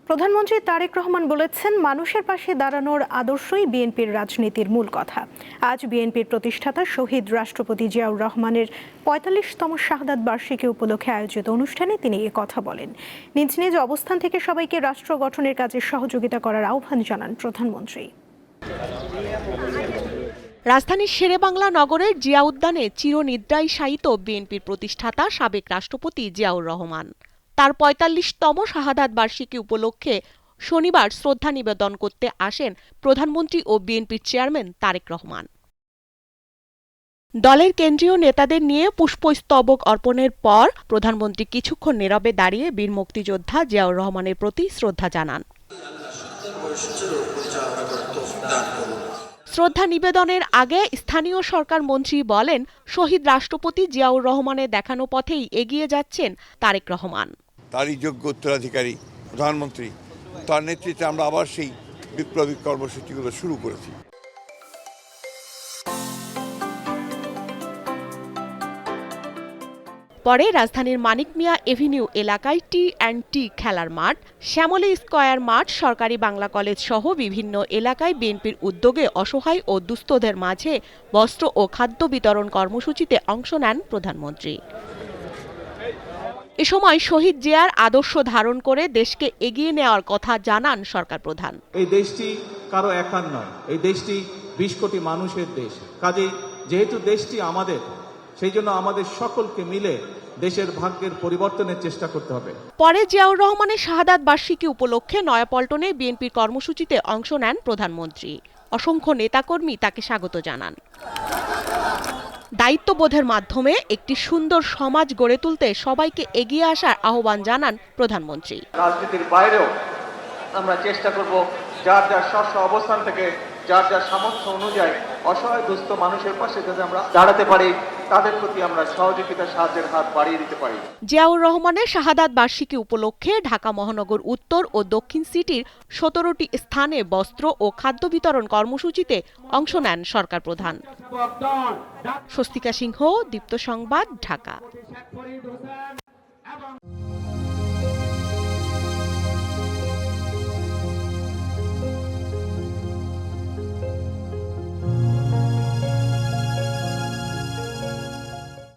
প্রধানমন্ত্রী তারেক রহমান বলেছেন, মানুষের পাশে দাঁড়ানোর আদর্শই বিএনপির রাজনীতির মূল কথা। আজ বিএনপির প্রতিষ্ঠাতা শহীদ রাষ্ট্রপতি জিয়াউর রহমানের ৪৫তম শাহাদাত বার্ষিকী উপলক্ষে আয়োজিত অনুষ্ঠানে তিনি এ কথা বলেন। নিজ নিজ অবস্থান থেকে সবাইকে রাষ্ট্র গঠনের কাজে সহযোগিতা করার আহ্বান জানান প্রধানমন্ত্রী। রাজধানীর শেরেবাংলা নগরের জিয়া উদ্যানে চিরনিদ্রায় শায়িত বিএনপির প্রতিষ্ঠাতা সাবেক রাষ্ট্রপতি জিয়াউর রহমান। তার ৪৫তম শাহাদাত বার্ষিকী উপলক্ষে শনিবার শ্রদ্ধা নিবেদন করতে আসেন প্রধানমন্ত্রী ও বিএনপির চেয়ারম্যান তারেক রহমান। দলের কেন্দ্রীয় নেতাদের নিয়ে পুষ্পস্তবক অর্পণের পর প্রধানমন্ত্রী কিছুক্ষণ নীরবে দাঁড়িয়ে বীর মুক্তিযোদ্ধা জিয়াউর রহমানের প্রতি শ্রদ্ধা জানান। শ্রদ্ধা নিবেদনের আগে স্থানীয় সরকার মন্ত্রী বলেন, শহীদ রাষ্ট্রপতি জিয়াউর রহমানের দেখানো পথেই এগিয়ে যাচ্ছেন তারেক রহমান। তারই যোগ্য উত্তরাধিকারী প্রধানমন্ত্রী, তার নেতৃত্বে আমরা আবার সেই বিপ্লবী কর্মসূচিগুলো শুরু করেছি। পরে রাজধানীর মানিক মিয়া এভিনিউ এলাকায় টি&টি খেলার মাঠ, শ্যামলী স্কয়ার মাঠ, সরকারি বাংলা কলেজ সহ বিভিন্ন এলাকায় বিএনপির উদ্যোগে অসহায় ও দুস্থদের মাঝে বস্ত্র ও খাদ্য বিতরণ কর্মসূচিতে অংশ নেন প্রধানমন্ত্রী। এ সময় শহীদ জিয়ার আদর্শ ধারণ করে দেশকে এগিয়ে নেওয়ার কথা জানান সরকার প্রধান। এই দেশটি কারো একার নয়, এই দেশটি ২০ কোটি মানুষের দেশ। কাজেই যেহেতু দেশটি আমাদের, সেই জন্য আমাদের সকলকে মিলে দেশের ভাগ্যের পরিবর্তনের চেষ্টা করতে হবে। পরে জিয়াউর রহমানের শাহাদাত বার্ষিকী উপলক্ষে নয়াপল্টনে বিএনপির কর্মসূচিতে অংশ নেন প্রধানমন্ত্রী। অসংখ্য নেতাকর্মী তাকে স্বাগত জানান। দায়িত্ববোধের মাধ্যমে একটি সুন্দর সমাজ গড়ে তুলতে সবাইকে এগিয়ে আসার আহ্বান জানান প্রধানমন্ত্রী। রাজনীতির বাইরেও আমরা চেষ্টা করব যার যার স্ব অবস্থান থেকে যার যার সামর্থ্য অনুযায়ী অসহায় দুস্থ মানুষের পাশে যাতে আমরা দাঁড়াতে পারি, তাদের প্রতি আমরা সহযোগিতা সাহায্যের হাত বাড়িয়ে দিতে পারি। জিয়াউর রহমানের শাহাদাত বার্ষিকী উপলক্ষে ঢাকা মহানগর উত্তর ও দক্ষিণ সিটির ১৭টি স্থানে বস্ত্র ও খাদ্য বিতরণ কর্মসূচিতে অংশ নেন সরকার প্রধান। স্বস্তিকা সিংহ, দীপ্ত সংবাদ, ঢাকা।